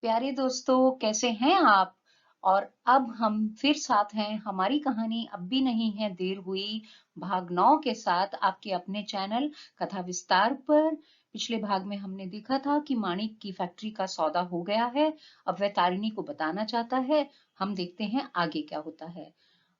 प्यारे दोस्तों, कैसे हैं आप? और अब हम फिर साथ हैं। हमारी कहानी अब भी नहीं है देर हुई भाग 9 के साथ आपके अपने चैनल कथा विस्तार पर। पिछले भाग में हमने देखा था कि माणिक की फैक्ट्री का सौदा हो गया है। अब वह तारिणी को बताना चाहता है। हम देखते हैं आगे क्या होता है।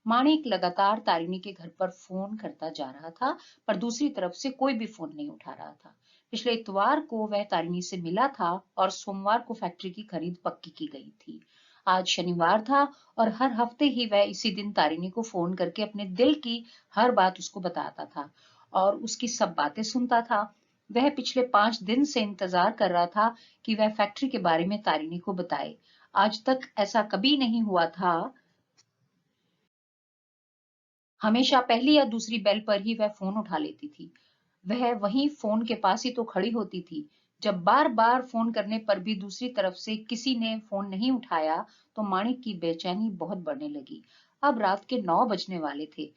माणिक लगातार तारिणी के घर पर फोन करता जा रहा था, पर दूसरी तरफ से कोई भी फोन नहीं उठा रहा था। पिछले इतवार को वह तारिणी से मिला था और सोमवार को फैक्ट्री की खरीद पक्की की गई थी। आज शनिवार था और हर हफ्ते ही वह इसी दिन तारिणी को फोन करके अपने दिल की हर बात उसको बताता था और उसकी सब बातें सुनता था। वह पिछले 5 दिन से इंतजार कर रहा था कि वह फैक्ट्री के बारे में तारिणी को बताए। आज तक ऐसा कभी नहीं हुआ था। हमेशा पहली या दूसरी बेल पर ही वह फोन उठा लेती थी। वह वहीं फोन के पास ही तो खड़ी होती थी। जब बार बार फोन करने पर भी दूसरी तरफ से किसी ने फोन नहीं उठाया, तो माणिक की बेचैनी बहुत बढ़ने लगी। अब रात के 9 बजने वाले थे।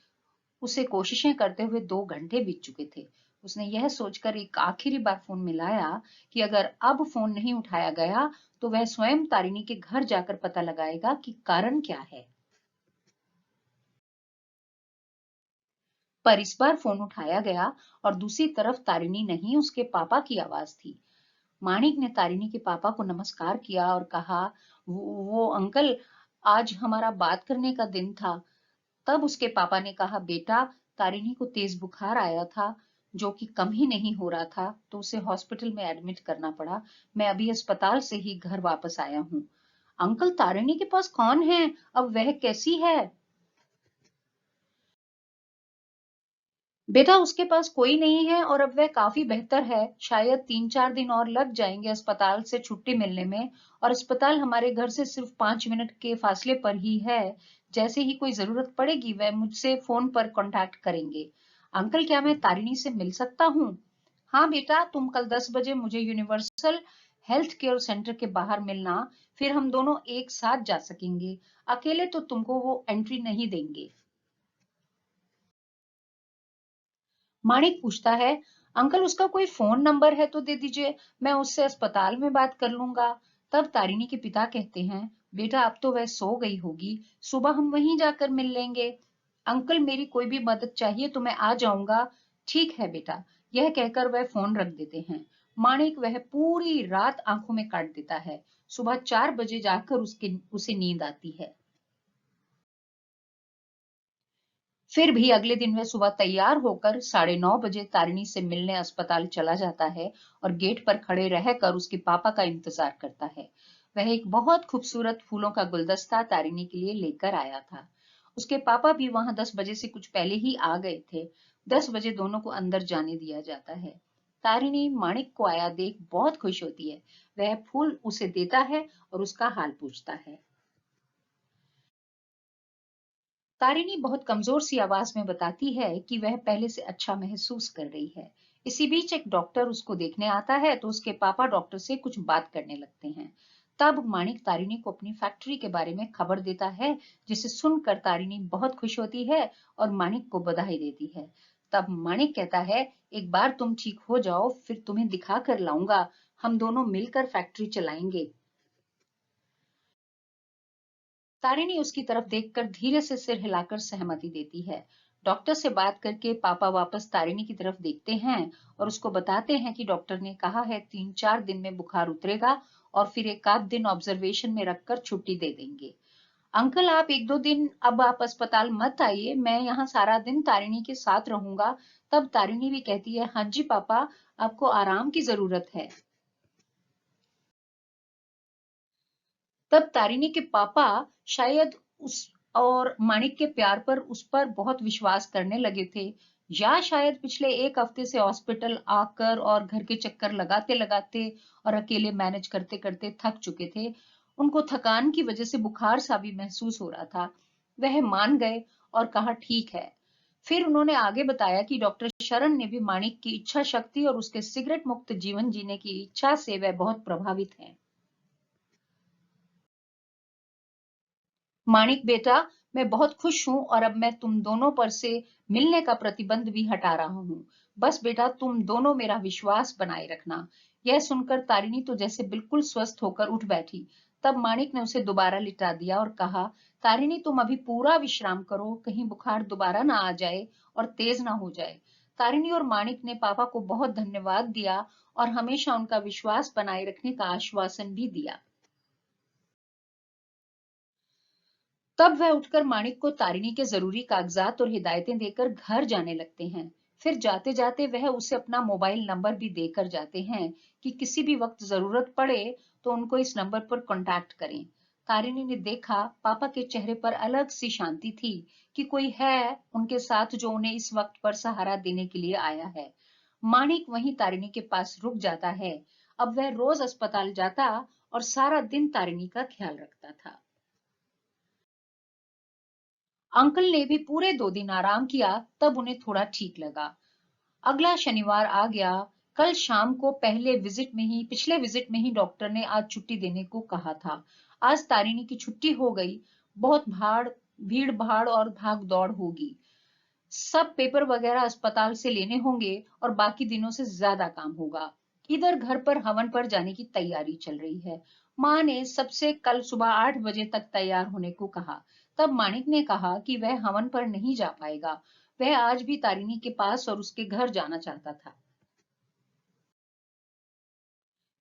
उसे कोशिशें करते हुए 2 घंटे बीत चुके थे। उसने यह सोचकर एक आखिरी बार फोन मिलाया कि अगर अब फोन नहीं उठाया गया, तो वह स्वयं तारिणी के घर जाकर पता लगाएगा कि कारण क्या है। पर इस बार फोन उठाया गया और दूसरी तरफ तारिणी नहीं, उसके पापा की आवाज थी। माणिक ने तारिणी के पापा को नमस्कार किया और कहा, वो अंकल, आज हमारा बात करने का दिन था। तब उसके पापा ने कहा, बेटा, तारिणी को तेज बुखार आया था, जो कि कम ही नहीं हो रहा था, तो उसे हॉस्पिटल में एडमिट करना पड़ा। मैं अभी अस्पताल से ही घर वापस आया हूँ। अंकल, तारिणी के पास कौन है? अब वह कैसी है? बेटा, उसके पास कोई नहीं है और अब वह काफी बेहतर है। शायद 3-4 दिन और लग जाएंगे अस्पताल से छुट्टी मिलने में। और अस्पताल हमारे घर से सिर्फ 5 मिनट के फासले पर ही है। जैसे ही कोई जरूरत पड़ेगी वह मुझसे फोन पर कांटेक्ट करेंगे। अंकल, क्या मैं तारिणी से मिल सकता हूँ? हाँ बेटा, तुम कल 10 बजे मुझे यूनिवर्सल हेल्थ केयर सेंटर के बाहर मिलना। फिर हम दोनों एक साथ जा सकेंगे। अकेले तो तुमको वो एंट्री नहीं देंगे। माणिक पूछता है, अंकल, उसका कोई फोन नंबर है तो दे दीजिए, मैं उससे अस्पताल में बात कर लूंगा। तब तारिणी के पिता कहते हैं, बेटा, अब तो वह सो गई होगी, सुबह हम वहीं जाकर मिल लेंगे। अंकल, मेरी कोई भी मदद चाहिए तो मैं आ जाऊंगा। ठीक है बेटा। यह कहकर वह फोन रख देते हैं। माणिक वह पूरी रात आंखों में काट देता है। सुबह 4 बजे जाकर उसे नींद आती है। फिर भी अगले दिन वह सुबह तैयार होकर 9:30 बजे तारिणी से मिलने अस्पताल चला जाता है और गेट पर खड़े रहकर उसके पापा का इंतजार करता है। वह एक बहुत खूबसूरत फूलों का गुलदस्ता तारिणी के लिए लेकर आया था। उसके पापा भी वहां 10 बजे से कुछ पहले ही आ गए थे। 10 बजे दोनों को अंदर जाने दिया जाता है। तारिणी माणिक को आया देख बहुत खुश होती है। वह फूल उसे देता है और उसका हाल पूछता है। तारिणी बहुत कमजोर सी आवाज में बताती है कि वह पहले से अच्छा महसूस कर रही है। इसी बीच एक डॉक्टर उसको देखने आता है, तो उसके पापा डॉक्टर से कुछ बात करने लगते हैं। तब माणिक तारिणी को अपनी फैक्ट्री के बारे में खबर देता है, जिसे सुनकर तारिणी बहुत खुश होती है और माणिक को बधाई देती है। तब माणिक कहता है, एक बार तुम ठीक हो जाओ, फिर तुम्हें दिखा कर लाऊंगा। हम दोनों मिलकर फैक्ट्री चलाएंगे। तारिणी उसकी तरफ देखकर धीरे से सिर हिलाकर सहमति देती है। डॉक्टर से बात करके पापा वापस तारिणी की तरफ देखते हैं और उसको बताते हैं कि डॉक्टर ने कहा है 3-4 दिन में बुखार उतरेगा और फिर एक आध दिन ऑब्जर्वेशन में रखकर छुट्टी दे देंगे। अंकल, आप 1-2 दिन अब आप अस्पताल मत आइए, मैं यहाँ सारा दिन तारिणी के साथ रहूंगा। तब तारिणी भी कहती है, हाँ जी पापा, आपको आराम की जरूरत है। तब तारिणी के पापा शायद उस और माणिक के प्यार पर उस पर बहुत विश्वास करने लगे थे, या शायद पिछले एक हफ्ते से हॉस्पिटल आकर और घर के चक्कर लगाते लगाते और अकेले मैनेज करते करते थक चुके थे। उनको थकान की वजह से बुखार सा भी महसूस हो रहा था। वह मान गए और कहा, ठीक है। फिर उन्होंने आगे बताया कि डॉक्टर शरण ने भी माणिक की इच्छा शक्ति और उसके सिगरेट मुक्त जीवन जीने की इच्छा से वह बहुत प्रभावित हैं। माणिक बेटा, मैं बहुत खुश हूं और अब मैं तुम दोनों पर से मिलने का प्रतिबंध भी हटा रहा हूं। बस बेटा तुम दोनों मेरा विश्वास बनाए रखना। यह सुनकर तारिणी तो जैसे बिल्कुल स्वस्थ होकर उठ बैठी। तब माणिक ने उसे दोबारा लिटा दिया और कहा, तारिणी तुम अभी पूरा विश्राम करो, कहीं बुखार दोबारा ना आ जाए और तेज ना हो जाए। तारिणी और माणिक ने पापा को बहुत धन्यवाद दिया और हमेशा उनका विश्वास बनाए रखने का आश्वासन भी दिया। तब वह उठकर माणिक को तारिणी के जरूरी कागजात और हिदायतें देकर घर जाने लगते हैं। फिर जाते जाते वह उसे अपना मोबाइल नंबर भी देकर जाते हैं कि किसी भी वक्त जरूरत पड़े तो उनको इस नंबर पर कांटेक्ट करें। तारिणी ने देखा पापा के चेहरे पर अलग सी शांति थी कि कोई है उनके साथ जो उन्हें इस वक्त पर सहारा देने के लिए आया है। माणिक वहीं तारिणी के पास रुक जाता है। अब वह रोज अस्पताल जाता और सारा दिन तारिणी का ख्याल रखता था। अंकल ने भी पूरे 2 दिन आराम किया, तब उन्हें थोड़ा ठीक लगा। अगला शनिवार आ गया। कल शाम को पिछले विजिट में ही डॉक्टर ने आज छुट्टी देने को कहा था। आज तारिणी की छुट्टी हो गई। बहुत भीड़ भाड़ और भाग दौड़ होगी। सब पेपर वगैरह अस्पताल से लेने होंगे और बाकी दिनों से ज्यादा काम होगा। इधर घर पर हवन पर जाने की तैयारी चल रही है। माँ ने सबसे कल सुबह 8 बजे तक तैयार होने को कहा। तब माणिक ने कहा कि वह हवन पर नहीं जा पाएगा। वह आज भी तारिणी के पास और उसके घर जाना चाहता था।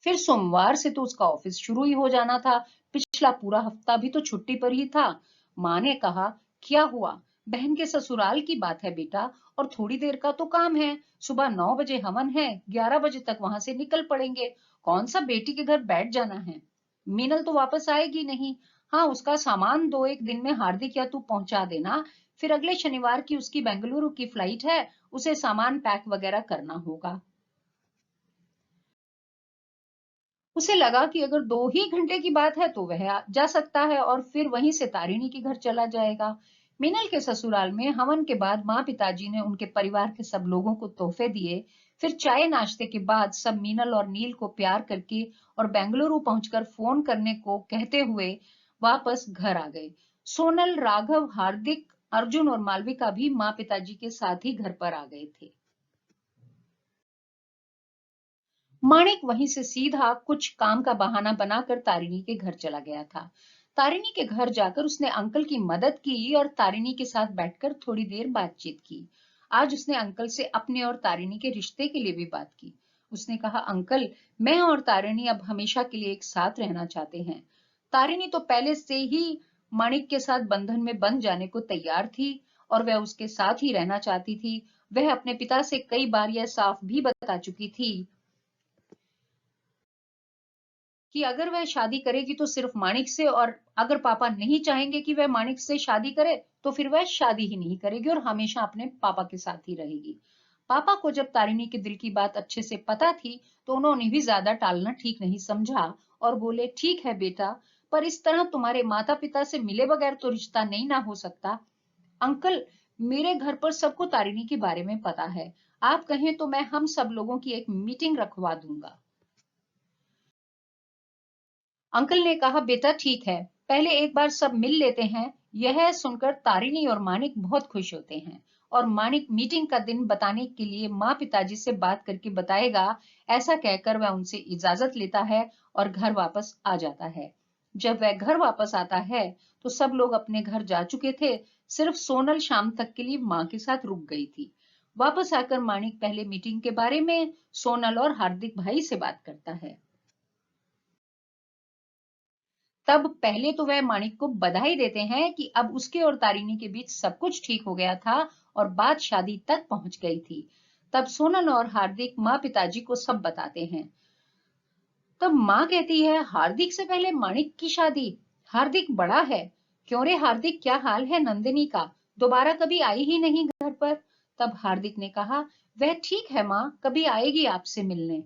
फिर सोमवार से तो उसका ऑफिस शुरू ही हो जाना था। पिछला पूरा हफ्ता भी तो छुट्टी पर ही था। माँ ने कहा, क्या हुआ? बहन के ससुराल की बात है बेटा, और थोड़ी देर का तो काम है। सुबह 9 बजे हवन है, 11 बजे तक वहां से निकल पड़ेंगे। कौन सा बेटी के घर बैठ जाना है? मीनल तो वापस आएगी नहीं। हाँ, उसका सामान 2 एक दिन में हार्दिक या तू पहुंचा देना। फिर अगले शनिवार की उसकी बेंगलुरु की फ्लाइट है, उसे सामान पैक वगैरह करना होगा। उसे लगा कि अगर 2 ही घंटे की बात है तो वह जा सकता है और फिर वहीं से तारिणी के घर चला जाएगा। मीनल के ससुराल में हवन के बाद माँ पिताजी ने उनके परिवार के सब लोगों को तोहफे दिए। फिर चाय नाश्ते के बाद सब मीनल और नील को प्यार करके और बेंगलुरु पहुंचकर फोन करने को कहते हुए वापस घर आ गए। सोनल, राघव, हार्दिक, अर्जुन और मालविका भी माँ पिताजी के साथ ही घर पर आ गए थे। माणिक वहीं से सीधा कुछ काम का बहाना बनाकर तारिणी के घर चला गया था। तारिणी के घर जाकर उसने अंकल की मदद की और तारिणी के साथ बैठकर थोड़ी देर बातचीत की। आज उसने अंकल से अपने और तारिणी के रिश्ते के लिए भी बात की। उसने कहा, अंकल, मैं और तारिणी अब हमेशा के लिए एक साथ रहना चाहते हैं। तारिणी तो पहले से ही माणिक के साथ बंधन में बंध जाने को तैयार थी और वह उसके साथ ही रहना चाहती थी। वह अपने पिता से कई बार यह साफ भी बता चुकी थी कि अगर वह शादी करेगी तो सिर्फ माणिक से, और अगर पापा नहीं चाहेंगे कि वह माणिक से शादी करे तो फिर वह शादी ही नहीं करेगी और हमेशा अपने पापा के साथ ही रहेगी। पापा को जब तारिणी के दिल की बात अच्छे से पता थी तो उन्होंने भी ज्यादा टालना ठीक नहीं समझा और बोले, ठीक है बेटा, पर इस तरह तुम्हारे माता पिता से मिले बगैर तो रिश्ता नहीं ना हो सकता। अंकल, मेरे घर पर सबको तारिणी के बारे में पता है। आप कहें तो मैं हम सब लोगों की एक मीटिंग रखवा दूंगा। अंकल ने कहा, बेटा ठीक है, पहले एक बार सब मिल लेते हैं। यह सुनकर तारिणी और माणिक बहुत खुश होते हैं और माणिक मीटिंग का दिन बताने के लिए माँ पिताजी से बात करके बताएगा। ऐसा कहकर वह उनसे इजाजत लेता है और घर वापस आ जाता है। जब वह घर वापस आता है तो सब लोग अपने घर जा चुके थे। सिर्फ सोनल शाम तक के लिए माँ के साथ रुक गई थी। वापस आकर माणिक पहले मीटिंग के बारे में सोनल और हार्दिक भाई से बात करता है। तब पहले तो वह माणिक को बधाई देते हैं कि अब उसके और तारिणी के बीच सब कुछ ठीक हो गया था और बात शादी तक पहुंच गई थी। तब सोनल और हार्दिक माँ पिताजी को सब बताते हैं। तब माँ कहती है, हार्दिक से पहले माणिक की शादी? हार्दिक बड़ा है। क्यों रे हार्दिक, क्या हाल है नंदिनी का? दोबारा कभी आई ही नहीं घर पर। तब हार्दिक ने कहा, वह ठीक है माँ, कभी आएगी आपसे मिलने।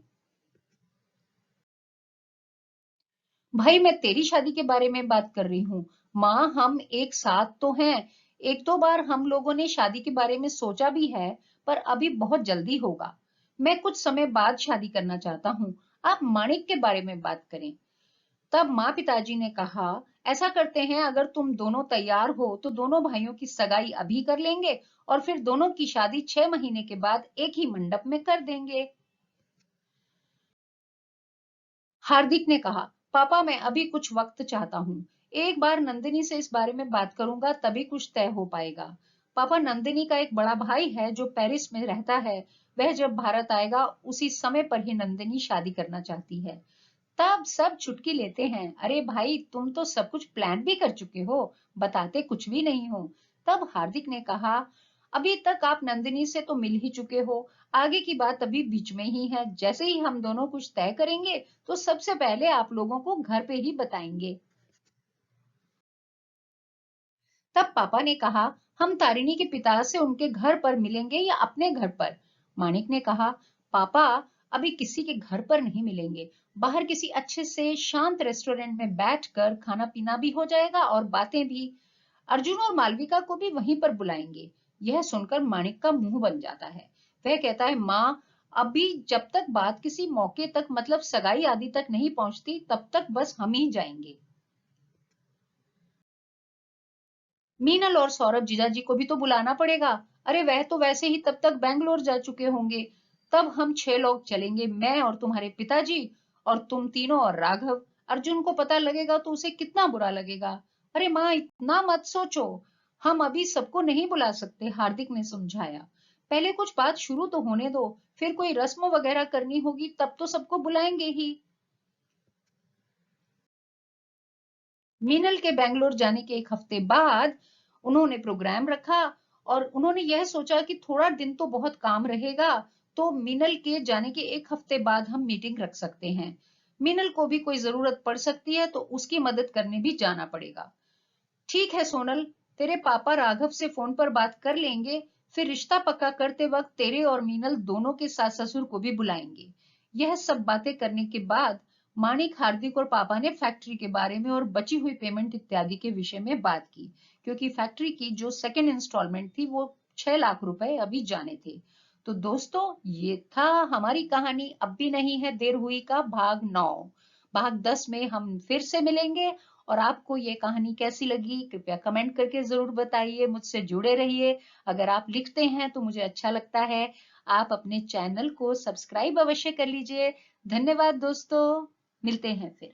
भाई, मैं तेरी शादी के बारे में बात कर रही हूँ। माँ, हम एक साथ तो हैं। एक दो बार हम लोगों ने शादी के बारे में सोचा भी है, पर अभी बहुत जल्दी होगा। मैं कुछ समय बाद शादी करना चाहता हूँ। आप माणिक के बारे में बात करें। तब माँ पिताजी ने कहा, ऐसा करते हैं, अगर तुम दोनों तैयार हो तो दोनों भाइयों की सगाई अभी कर लेंगे और फिर दोनों की शादी 6 महीने के बाद एक ही मंडप में कर देंगे। हार्दिक ने कहा, पापा मैं अभी कुछ वक्त चाहता हूँ। एक बार नंदिनी से इस बारे में बात करूंगा, तभी कुछ तय हो पाएगा। पापा, नंदिनी का एक बड़ा भाई है जो पेरिस में रहता है। वह जब भारत आएगा उसी समय पर ही नंदिनी शादी करना चाहती है। तब सब चुटकी लेते हैं, अरे भाई तुम तो सब कुछ प्लान भी कर चुके हो, बताते कुछ भी नहीं हो। तब हार्दिक ने कहा, अभी तक आप नंदिनी से तो मिल ही चुके हो, आगे की बात अभी बीच में ही है। जैसे ही हम दोनों कुछ तय करेंगे तो सबसे पहले आप लोगों को घर पे ही बताएंगे। तब पापा ने कहा, हम तारिणी के पिता से उनके घर पर मिलेंगे या अपने घर पर? मानिक ने कहा, पापा अभी किसी के घर पर नहीं मिलेंगे, बाहर किसी अच्छे से शांत रेस्टोरेंट में बैठकर खाना पीना भी हो जाएगा और बातें भी। अर्जुन और मालविका को भी वहीं पर बुलाएंगे। यह सुनकर मानिक का मुंह बन जाता है। वह कहता है, माँ अभी जब तक बात किसी मौके तक मतलब सगाई आदि तक नहीं पहुंचती तब तक बस हम ही जाएंगे। मीनल और सौरभ जीजाजी को भी तो बुलाना पड़ेगा। अरे वह तो वैसे ही तब तक बैंगलोर जा चुके होंगे। तब हम 6 लोग चलेंगे, मैं और तुम्हारे पिताजी और तुम तीनों और राघव। अर्जुन को पता लगेगा तो उसे कितना बुरा लगेगा। अरे माँ इतना मत सोचो, हम अभी सबको नहीं बुला सकते, हार्दिक ने समझाया। पहले कुछ बात शुरू तो होने दो, फिर कोई रस्म वगैरह करनी होगी तब तो सबको बुलाएंगे ही। मीनल के बेंगलोर जाने के एक हफ्ते बाद उन्होंने प्रोग्राम रखा और उन्होंने यह सोचा कि थोड़ा दिन तो बहुत काम रहेगा, तो मीनल के जाने के एक हफ्ते बाद हम मीटिंग रख सकते हैं। मीनल को भी कोई जरूरत पड़ सकती है तो उसकी मदद करने भी जाना पड़ेगा। ठीक है सोनल, तेरे पापा राघव से फोन पर बात कर लेंगे, फिर रिश्ता पक्का करते वक्त तेरे और मीनल दोनों के सास ससुर को भी बुलाएंगे। यह सब बातें करने के बाद मानिक, हार्दिक और पापा ने फैक्ट्री के बारे में और बची हुई पेमेंट इत्यादि के विषय में बात की, क्योंकि फैक्ट्री की जो सेकेंड इंस्टॉलमेंट थी वो 6 लाख रुपए अभी जाने थे। तो दोस्तों, ये था हमारी कहानी अब भी नहीं है देर हुई का भाग 9। भाग 10 में हम फिर से मिलेंगे। और आपको ये कहानी कैसी लगी कृपया कमेंट करके जरूर बताइए, मुझसे जुड़े रहिए। अगर आप लिखते हैं तो मुझे अच्छा लगता है। आप अपने चैनल को सब्सक्राइब अवश्य कर लीजिए। धन्यवाद दोस्तों, मिलते हैं फिर।